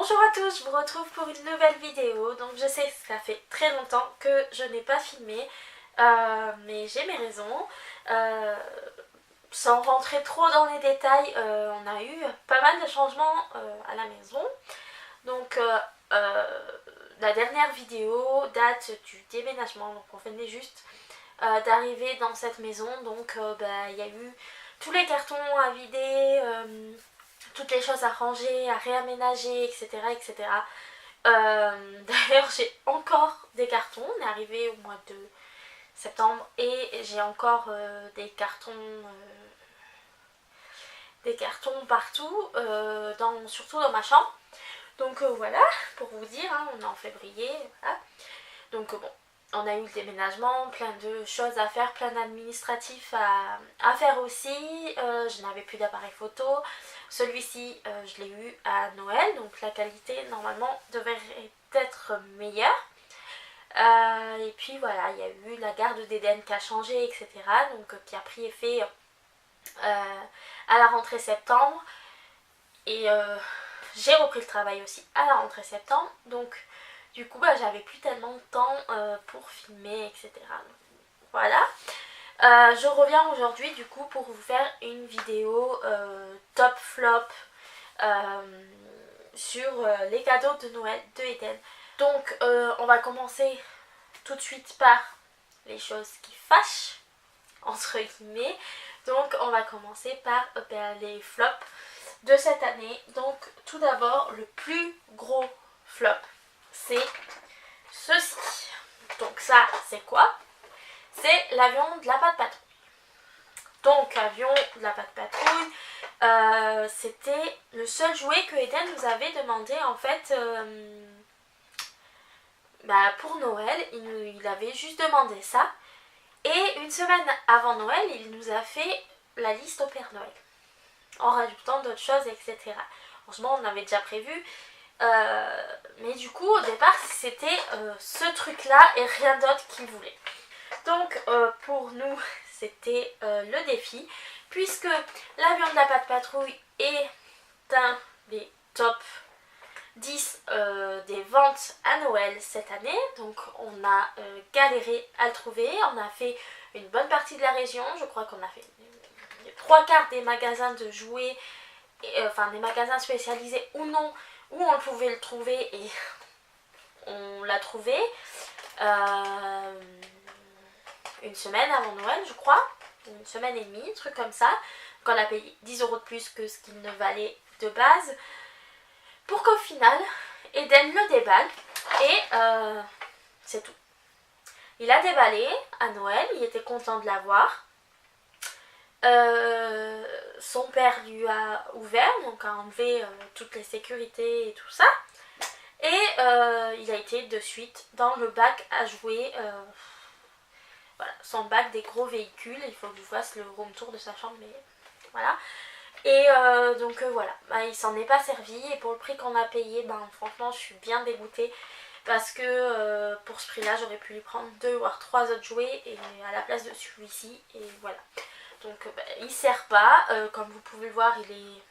Bonjour à tous, je vous retrouve pour une nouvelle vidéo. Donc je sais que ça fait très longtemps que je n'ai pas filmé, mais j'ai mes raisons. Sans rentrer trop dans les détails, on a eu pas mal de changements à la maison. Donc la dernière vidéo date du déménagement, donc on venait juste d'arriver dans cette maison. Donc il y a eu tous les cartons à vider, toutes les choses à ranger, à réaménager, etc. etc. D'ailleurs, j'ai encore des cartons. On est arrivé au mois de septembre et j'ai encore des cartons partout, surtout dans ma chambre. Donc voilà, pour vous dire, hein, on est en février. Voilà. Donc bon, on a eu le déménagement, plein de choses à faire, plein d'administratifs à faire aussi. Je n'avais plus d'appareil photo. Celui-ci, je l'ai eu à Noël, donc la qualité normalement devrait être meilleure. Et puis voilà, il y a eu la garde d'Éden qui a changé, etc. Donc qui a pris effet à la rentrée septembre. Et j'ai repris le travail aussi à la rentrée septembre. Donc du coup, j'avais plus tellement de temps pour filmer, etc. Donc, voilà. Je reviens aujourd'hui du coup pour vous faire une vidéo top flop sur les cadeaux de Noël de Eden. Donc on va commencer tout de suite par les choses qui fâchent, entre guillemets. Donc on va commencer par les flops de cette année. Donc tout d'abord, le plus gros flop, c'est ceci. Donc ça, c'est quoi? C'est l'avion de la patte patrouille. Donc l'avion de la patte patrouille, c'était le seul jouet que Eden nous avait demandé en fait pour Noël. Il avait juste demandé ça. Et une semaine avant Noël, il nous a fait la liste au Père Noël, en rajoutant d'autres choses, etc. Franchement, on avait déjà prévu. Mais du coup, au départ, c'était ce truc-là et rien d'autre qu'il voulait. Donc, pour nous, c'était le défi, puisque l'avion de la patte patrouille est un des top 10 des ventes à Noël cette année. Donc, on a galéré à le trouver. On a fait une bonne partie de la région. Je crois qu'on a fait les 3/4 des magasins de jouets, des magasins spécialisés ou non, où on pouvait le trouver, et on l'a trouvé une semaine avant Noël, je crois, une semaine et demie, un truc comme ça. Donc on a payé 10 € de plus que ce qu'il ne valait de base, pour qu'au final Eden le déballe et c'est tout. Il a déballé à Noël, il était content de l'avoir. Son père lui a ouvert, donc a enlevé toutes les sécurités et tout ça. Et il a été de suite dans le bac à jouer, voilà, son bac des gros véhicules. Il faut que je fasse le room tour de sa chambre, mais voilà. Et donc voilà, il s'en est pas servi, et pour le prix qu'on a payé, franchement je suis bien dégoûtée, parce que pour ce prix là j'aurais pu lui prendre 2 voire 3 autres jouets et à la place de celui-ci, et voilà. Donc il sert pas, comme vous pouvez le voir, il est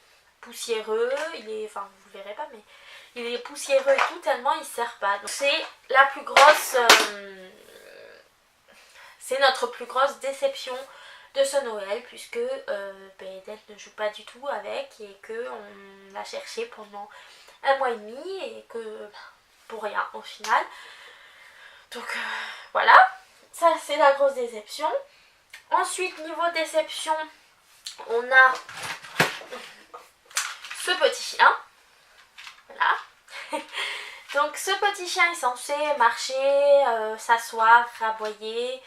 poussiéreux, vous le verrez pas, mais il est poussiéreux et tout, tellement il sert pas. Donc c'est la plus grosse, c'est notre plus grosse déception de ce Noël, puisque Eden ne joue pas du tout avec, et qu'on l'a cherché pendant 1 mois et demi, et que pour rien au final. Donc voilà, ça c'est la grosse déception. Ensuite, niveau déception, on a ce petit chien. Voilà. Donc ce petit chien est censé marcher, s'asseoir, raboyer,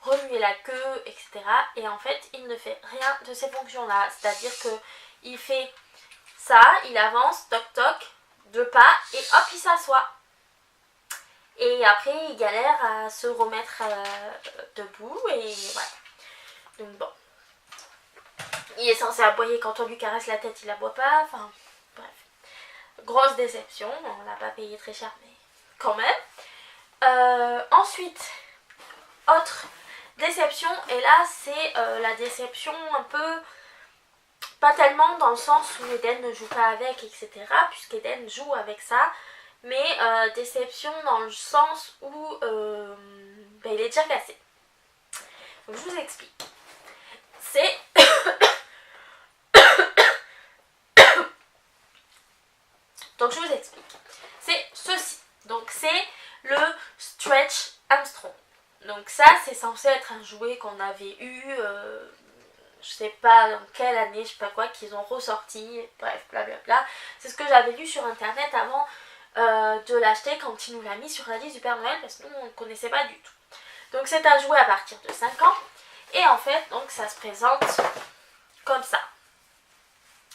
remuer la queue, etc. Et en fait, il ne fait rien de ces fonctions-là. C'est-à-dire que il fait ça, il avance, toc toc, 2 pas, et hop, il s'assoit. Et après, il galère à se remettre debout, et voilà. Donc bon. Il est censé aboyer quand on lui caresse la tête, il aboie pas, enfin bref. Grosse déception, on l'a pas payé très cher, mais quand même. Ensuite, autre déception, et là c'est la déception un peu pas tellement dans le sens où Eden ne joue pas avec, etc. Puisqu'Eden joue avec ça. Mais déception dans le sens où ben, il est déjà cassé. Donc je vous explique. C'est... Donc je vous explique. C'est ceci. Donc c'est le Stretch Armstrong. Donc ça c'est censé être un jouet qu'on avait eu, je sais pas dans quelle année, je sais pas quoi, qu'ils ont ressorti, bref, blablabla. C'est ce que j'avais lu sur internet avant de l'acheter quand il nous l'a mis sur la liste du Père Noël parce que nous on ne connaissait pas du tout. Donc c'est un jouet à partir de 5 ans et en fait donc ça se présente comme ça.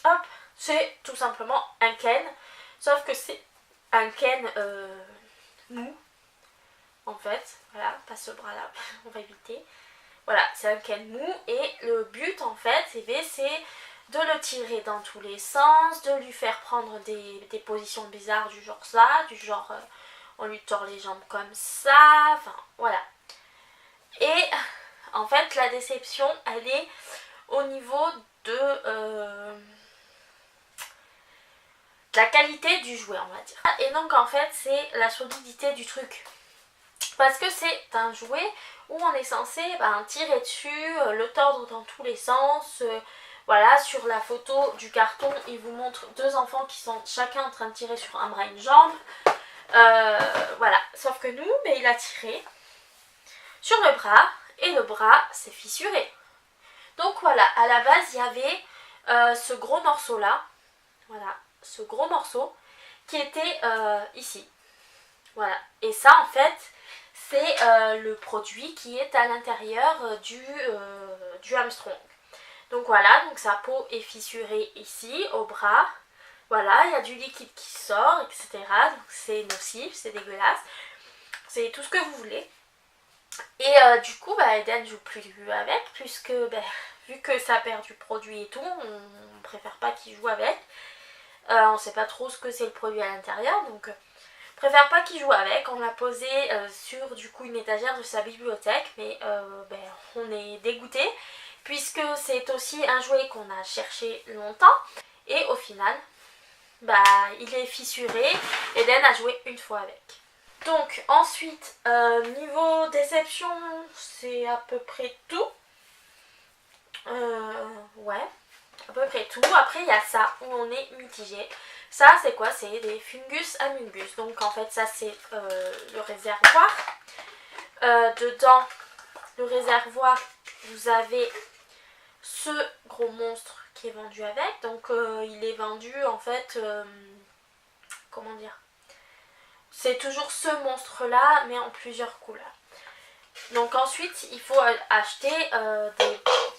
Hop, c'est tout simplement un Ken, sauf que c'est un Ken mou en fait, voilà, pas ce bras là, on va éviter. Voilà, c'est un Ken mou et le but en fait c'est de le tirer dans tous les sens, de lui faire prendre des positions bizarres du genre ça, du genre on lui tord les jambes comme ça, enfin voilà. Et en fait la déception elle est au niveau de la qualité du jouet on va dire. Et donc en fait c'est la solidité du truc. Parce que c'est un jouet où on est censé tirer dessus, le tordre dans tous les sens. Voilà, sur la photo du carton, il vous montre deux enfants qui sont chacun en train de tirer sur un bras et une jambe. Voilà, sauf que nous, il a tiré sur le bras et le bras s'est fissuré. Donc voilà, à la base, il y avait ce gros morceau là. Voilà, ce gros morceau qui était ici. Voilà, et ça en fait... c'est le produit qui est à l'intérieur du Armstrong. Donc voilà, donc sa peau est fissurée ici, au bras. Voilà, il y a du liquide qui sort, etc. Donc c'est nocif, c'est dégueulasse. C'est tout ce que vous voulez. Et du coup, Eden ne joue plus avec, puisque vu que ça perd du produit et tout, on préfère pas qu'il joue avec. On ne sait pas trop ce que c'est le produit à l'intérieur, donc... préfère pas qu'il joue avec, on l'a posé sur du coup une étagère de sa bibliothèque, mais on est dégoûté puisque c'est aussi un jouet qu'on a cherché longtemps et au final il est fissuré. Eden a joué une fois avec. Donc ensuite niveau déception c'est à peu près tout. Ouais, à peu près tout. Après il y a ça où on est mitigé. Ça c'est quoi? C'est des Fungus Amogus. Donc en fait ça c'est le réservoir. Dedans le réservoir vous avez ce gros monstre qui est vendu avec. Donc il est vendu en fait, comment dire, c'est toujours ce monstre là mais en plusieurs couleurs. Donc ensuite il faut acheter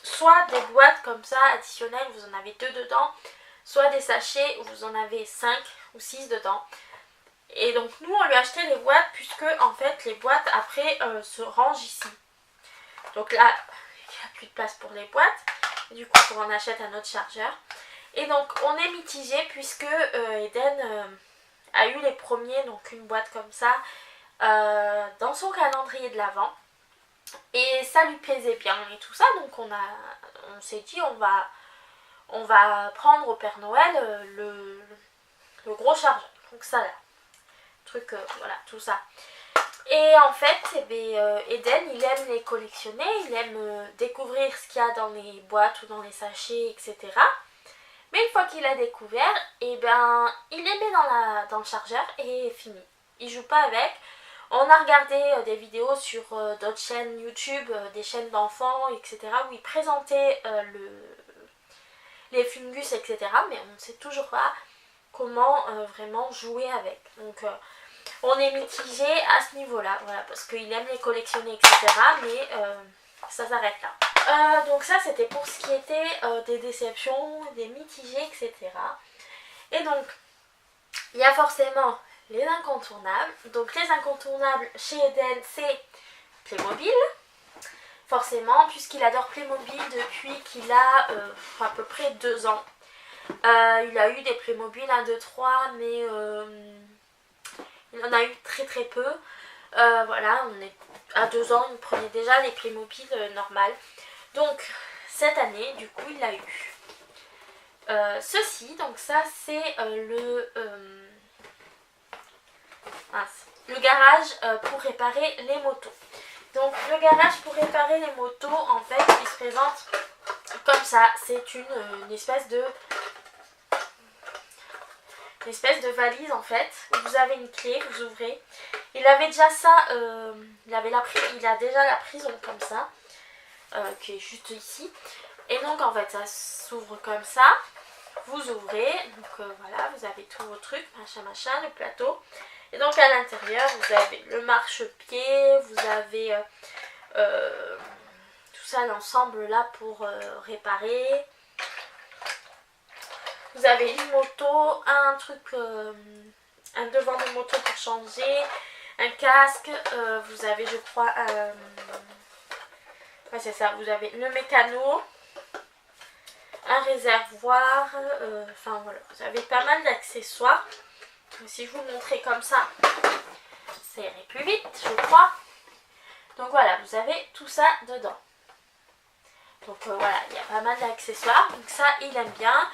soit des boîtes comme ça additionnelles, vous en avez 2 dedans, soit des sachets où vous en avez 5 ou 6 dedans. Et donc nous on lui a acheté les boîtes puisque en fait les boîtes après se rangent ici. Donc là il n'y a plus de place pour les boîtes, et du coup on en achète un autre chargeur. Et donc on est mitigé puisque Eden a eu les premiers, donc une boîte comme ça dans son calendrier de l'Avent. Et ça lui plaisait bien et tout ça, donc on s'est dit on va prendre au Père Noël le gros chargeur. Donc ça là, truc voilà, tout ça. Et en fait Eden il aime les collectionner, il aime découvrir ce qu'il y a dans les boîtes ou dans les sachets, etc. Mais une fois qu'il a découvert, il les met dans le chargeur et fini. Il joue pas avec. On a regardé des vidéos sur d'autres chaînes YouTube, des chaînes d'enfants, etc. où ils présentaient les fungus, etc. Mais on ne sait toujours pas comment vraiment jouer avec. Donc on est mitigé à ce niveau-là, voilà, parce qu'il aime les collectionner, etc. Mais ça s'arrête là. Donc ça c'était pour ce qui était des déceptions, des mitigés, etc. Et donc il y a forcément les incontournables. Donc les incontournables chez Eden c'est Playmobil. Forcément, puisqu'il adore Playmobil depuis qu'il a à peu près 2 ans. Il a eu des Playmobil 1, 2, 3, mais il en a eu très très peu. Voilà, on est à 2 ans, il prenait déjà les Playmobil normales. Donc cette année, du coup, il l'a eu. ceci. Donc ça c'est le garage pour réparer les motos. Donc le garage pour réparer les motos, en fait, il se présente comme ça. C'est une espèce de valise en fait. Vous avez une clé, vous ouvrez. Il avait déjà ça, il a déjà la prison comme ça, qui est juste ici. Et donc en fait ça s'ouvre comme ça. Vous ouvrez, donc voilà, vous avez tous vos trucs, machin, le plateau. Et donc à l'intérieur, vous avez le marchepied, vous avez tout ça, l'ensemble là pour réparer. Vous avez une moto, un devant de moto pour changer, un casque, vous avez je crois ouais, c'est ça, vous avez le mécano, un réservoir, enfin voilà, vous avez pas mal d'accessoires. Si je vous le montrais comme ça, ça irait plus vite, je crois. Donc voilà, vous avez tout ça dedans. Donc voilà, il y a pas mal d'accessoires. Donc ça, il aime bien.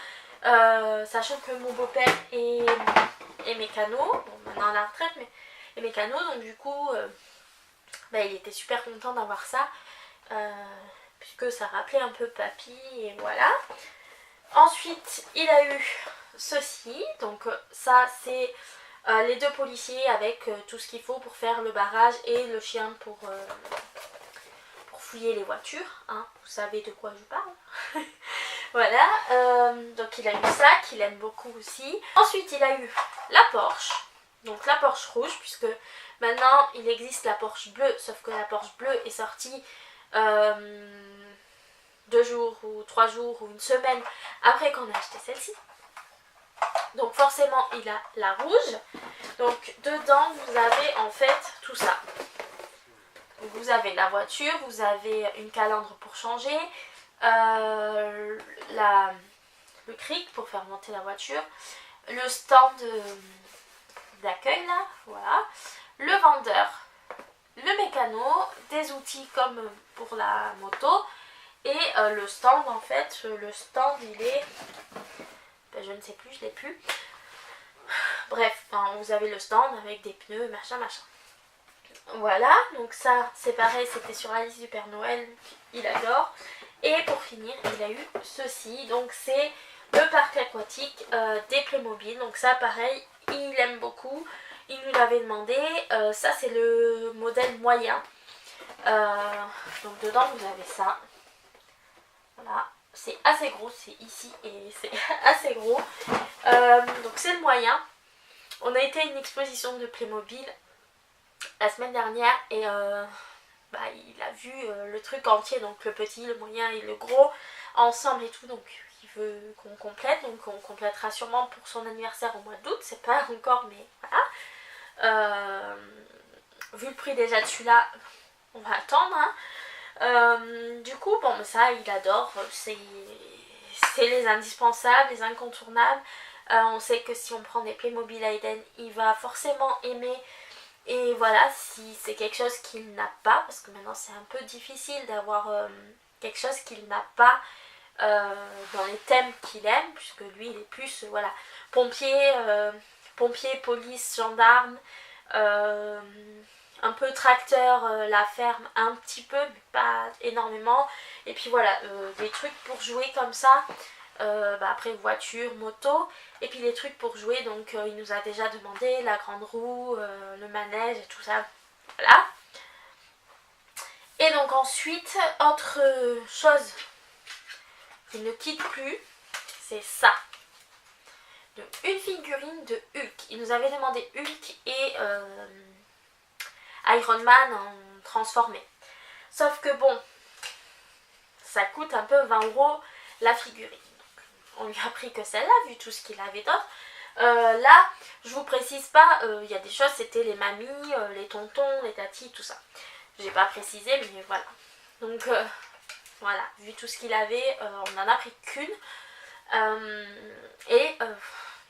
Sachant que mon beau-père est mécano. Bon, maintenant à la retraite, mais est mécano. Donc du coup, il était super content d'avoir ça. Puisque ça rappelait un peu papy. Et voilà. Ensuite, il a eu ceci. Donc ça, c'est les 2 policiers avec tout ce qu'il faut pour faire le barrage et le chien pour fouiller les voitures. Hein. Vous savez de quoi je parle. Voilà. Donc il a eu ça, qu'il aime beaucoup aussi. Ensuite, il a eu la Porsche. Donc la Porsche rouge, puisque maintenant il existe la Porsche bleue, sauf que la Porsche bleue est sortie 2 jours ou 3 jours ou une semaine après qu'on a acheté celle-ci. Donc forcément il a la rouge. Donc dedans vous avez en fait tout ça. Donc, vous avez la voiture, vous avez une calandre pour changer, le cric pour faire monter la voiture, le stand d'accueil là, voilà, le vendeur, le mécano, des outils comme pour la moto et le stand en fait, le stand il est, je ne sais plus, je l'ai plus. Bref, enfin, vous avez le stand avec des pneus, machin. Voilà, donc ça c'est pareil, c'était sur la liste du Père Noël, il adore. Et pour finir, il a eu ceci, donc c'est le parc aquatique des Playmobil. Donc ça pareil, il aime beaucoup, il nous l'avait demandé. Ça c'est le modèle moyen. Donc dedans vous avez ça. Voilà, c'est assez gros, c'est ici et c'est assez gros. Donc c'est le moyen. On a été à une exposition de Playmobil la semaine dernière et il a vu le truc entier, donc le petit, le moyen et le gros ensemble et tout, donc il veut qu'on complète, donc on complétera sûrement pour son anniversaire au mois d'août, c'est pas encore mais voilà. Vu le prix déjà de celui-là, on va attendre hein. Du coup bon ça il adore, c'est les indispensables, les incontournables. On sait que si on prend des Playmobil Hayden, il va forcément aimer. Et voilà, si c'est quelque chose qu'il n'a pas, parce que maintenant c'est un peu difficile d'avoir quelque chose qu'il n'a pas dans les thèmes qu'il aime, puisque lui il est plus voilà, pompier, police, gendarme, un peu tracteur, la ferme, un petit peu, mais pas énormément. Et puis voilà, des trucs pour jouer comme ça. Après voiture, moto et puis les trucs pour jouer, donc il nous a déjà demandé la grande roue, le manège et tout ça, voilà. Et donc ensuite, autre chose qui ne quitte plus, c'est ça. Donc, une figurine de Hulk. Il nous avait demandé Hulk et Iron Man en transformé. Sauf que bon, ça coûte un peu 20 € la figurine. On lui a pris que celle-là, vu tout ce qu'il avait d'autre. Là, je vous précise pas, il y a des choses, c'était les mamies, les tontons, les tatis, tout ça. J'ai pas précisé, mais voilà. Donc, voilà, vu tout ce qu'il avait, on n'en a pris qu'une.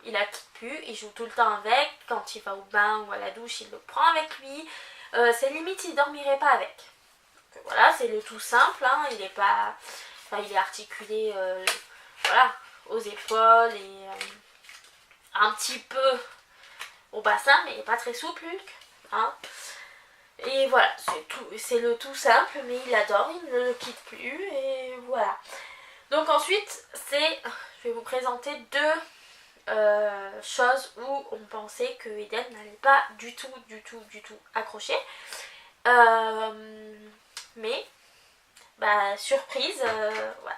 Il a quitte plus, il joue tout le temps avec. Quand il va au bain ou à la douche, il le prend avec lui. C'est limite, il dormirait pas avec. Donc, voilà, c'est le tout simple, hein, il est pas... Enfin, il est articulé, voilà, aux épaules et un petit peu au bassin, mais il n'est pas très souple, Hulk. Hein. Et voilà, c'est le tout simple, mais il adore, il ne le quitte plus, et voilà. Donc ensuite, je vais vous présenter deux choses où on pensait que Eden n'allait pas du tout accrocher. Mais, bah, surprise, voilà.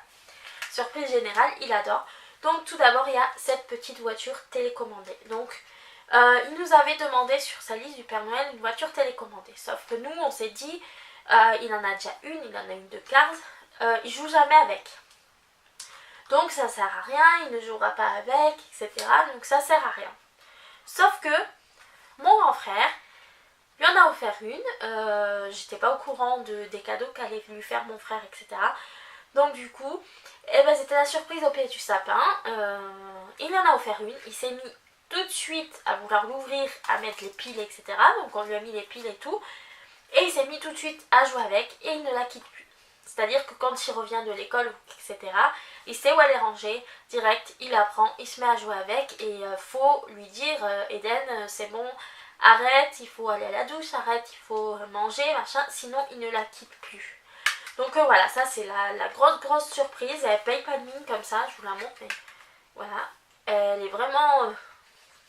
Surprise générale, il adore. Donc tout d'abord, il y a cette petite voiture télécommandée. Donc, il nous avait demandé sur sa liste du Père Noël une voiture télécommandée. Sauf que nous, on s'est dit, il en a déjà une, il en a une de Cars, il joue jamais avec. Donc ça sert à rien, il ne jouera pas avec, etc. Donc ça sert à rien. Sauf que mon grand frère lui en a offert une. J'étais pas au courant des cadeaux qu'allait lui faire mon frère, etc. Donc du coup, c'était la surprise au pied du sapin. Il lui en a offert une. Il s'est mis tout de suite à vouloir l'ouvrir, à mettre les piles, etc. Donc on lui a mis les piles et tout. Et il s'est mis tout de suite à jouer avec et il ne la quitte plus. C'est-à-dire que quand il revient de l'école, etc., il sait où elle est rangée, direct, il la prend, il se met à jouer avec et faut lui dire, Eden, c'est bon, arrête, il faut aller à la douche, arrête, il faut manger, machin, sinon il ne la quitte plus. Donc voilà, ça c'est la grosse surprise, elle paye pas de mine comme ça, je vous la montre, mais voilà, elle est vraiment,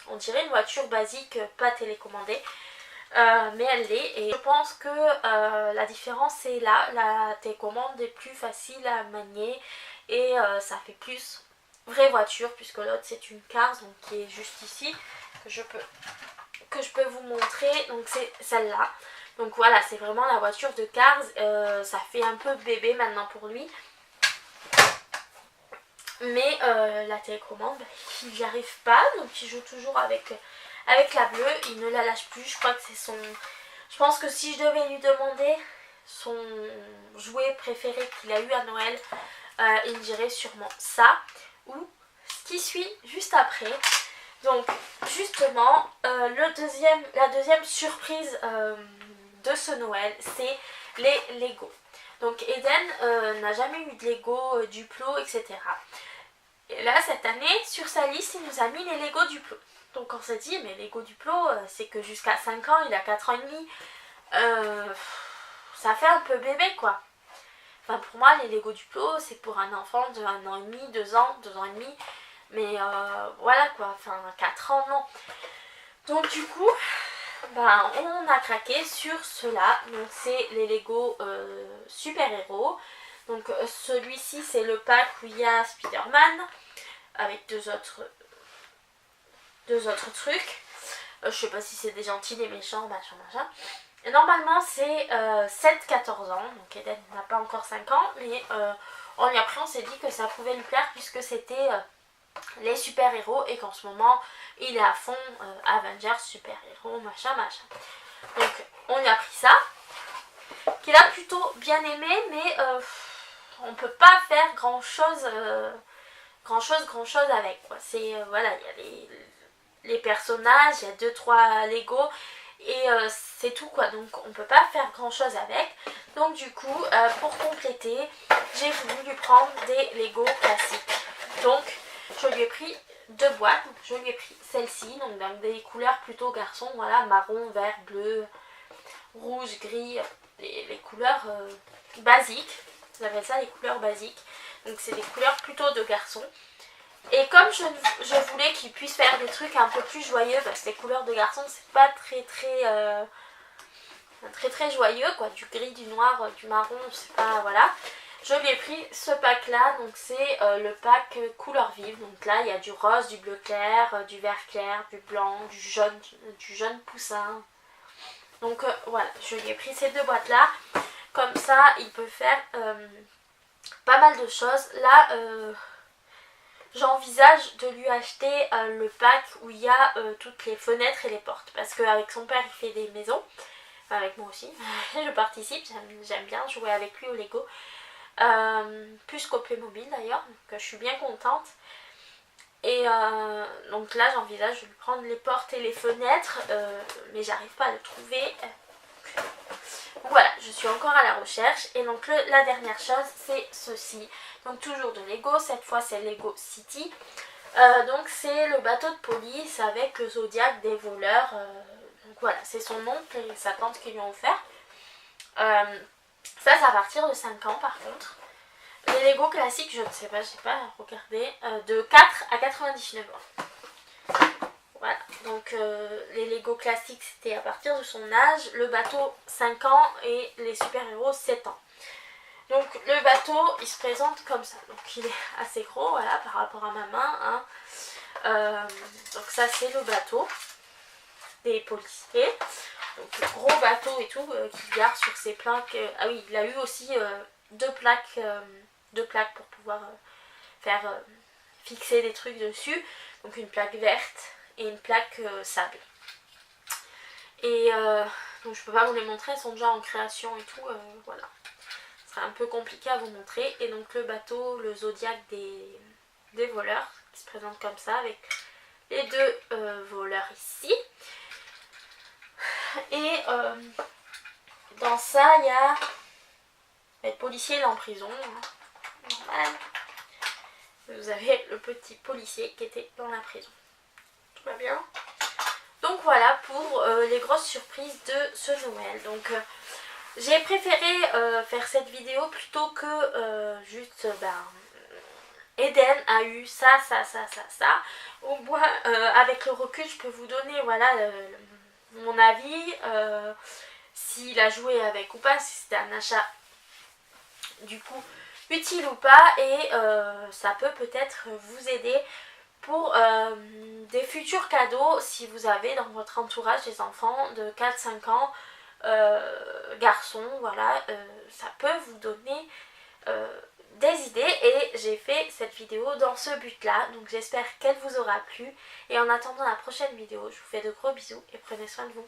on dirait une voiture basique, pas télécommandée. Mais elle l'est et je pense que la différence c'est là, la télécommande est plus facile à manier et ça fait plus vraie voiture puisque l'autre c'est une Cars donc qui est juste ici que je peux vous montrer, donc c'est celle-là. Donc voilà, c'est vraiment la voiture de Cars, ça fait un peu bébé maintenant pour lui. Mais la télécommande, il n'y arrive pas, donc il joue toujours avec la bleue, il ne la lâche plus, je crois que c'est son... Je pense que si je devais lui demander son jouet préféré qu'il a eu à Noël, il me dirait sûrement ça, ou ce qui suit juste après. Donc justement, la deuxième surprise de ce Noël, c'est les Lego. Donc Eden n'a jamais eu de Lego, Duplo, etc. Et là, cette année, sur sa liste, il nous a mis les Lego Duplo. Donc on s'est dit, mais Lego Duplo, c'est que jusqu'à 5 ans, il a 4 ans et demi. Ça fait un peu bébé, quoi. Enfin, pour moi, les Lego Duplo, c'est pour un enfant de 1 an et demi, 2 ans et demi. Mais voilà, quoi. Enfin, 4 ans, non. Donc du coup, ben, on a craqué sur cela. Donc c'est les Lego super-héros. Donc celui-ci, c'est le pack où il y a Spider-Man avec deux autres trucs. Je sais pas si c'est des gentils, des méchants, machin. Et normalement c'est 7-14 ans, donc Eden n'a pas encore 5 ans, mais après on s'est dit que ça pouvait lui plaire puisque c'était les super-héros et qu'en ce moment il est à fond Avengers, super-héros, machin. Donc on lui a pris ça, qu'il a plutôt bien aimé, mais on peut pas faire grand chose avec, quoi. C'est voilà, il y a les personnages, il y a 2-3 Lego et c'est tout, quoi. Donc on peut pas faire grand chose avec. Donc du coup, pour compléter, j'ai voulu lui prendre des Lego classiques. Donc je lui ai pris 2 boîtes. Je lui ai pris celle-ci, donc dans des couleurs plutôt garçon, voilà, marron, vert, bleu, rouge, gris, les couleurs basiques. On appelle ça les couleurs basiques. Donc c'est des couleurs plutôt de garçon. Et comme je voulais qu'il puisse faire des trucs un peu plus joyeux, parce que les couleurs de garçon c'est pas très joyeux, quoi, du gris, du noir, du marron, c'est pas, voilà. Je lui ai pris ce pack là, donc c'est le pack couleur vive. Donc là il y a du rose, du bleu clair, du vert clair, du blanc, du jaune poussin. Donc voilà, je lui ai pris ces 2 boîtes là. Comme ça il peut faire pas mal de choses. Là j'envisage de lui acheter le pack où il y a toutes les fenêtres et les portes. Parce qu'avec son père il fait des maisons. Enfin, avec moi aussi. Je participe, j'aime bien jouer avec lui au Lego. Plus qu'au Playmobil d'ailleurs. Donc je suis bien contente. Et donc là j'envisage de lui prendre les portes et les fenêtres. Mais j'arrive pas à le trouver. Donc voilà, je suis encore à la recherche. Et donc la dernière chose, c'est ceci. Donc toujours de Lego, cette fois c'est Lego City. Donc c'est le bateau de police avec le zodiaque des voleurs. Donc voilà, c'est son oncle et sa tante qui lui ont offert. Ça, c'est à partir de 5 ans par contre. Les Lego classiques, je ne sais pas, j'ai pas regardé. De 4 à 99 ans. Voilà, donc les Lego classiques c'était à partir de son âge, le bateau 5 ans et les super-héros 7 ans. Donc le bateau il se présente comme ça, donc il est assez gros voilà par rapport à ma main. Hein. Donc ça c'est le bateau des policiers. Donc le gros bateau et tout qui garde sur ses plaques. Ah oui, il a eu aussi deux plaques pour pouvoir faire fixer des trucs dessus. Donc une plaque verte et une plaque sable. Et donc je peux pas vous les montrer, elles sont déjà en création et tout, voilà. Ce serait un peu compliqué à vous montrer. Et donc le bateau, le zodiaque des voleurs, qui se présente comme ça, avec les deux voleurs ici. Et dans ça, il y a le policier, il est en prison, hein, normal. Vous avez le petit policier qui était dans la prison. Tout va bien. Donc voilà pour les grosses surprises de ce Noël. Donc j'ai préféré faire cette vidéo plutôt que juste Eden a eu ça. Au moins avec le recul je peux vous donner voilà mon avis, s'il a joué avec ou pas, si c'était un achat du coup utile ou pas, et ça peut peut-être vous aider pour des futurs cadeaux si vous avez dans votre entourage des enfants de 4-5 ans, garçons, voilà, ça peut vous donner des idées, et j'ai fait cette vidéo dans ce but là, donc j'espère qu'elle vous aura plu, et en attendant la prochaine vidéo, je vous fais de gros bisous et prenez soin de vous.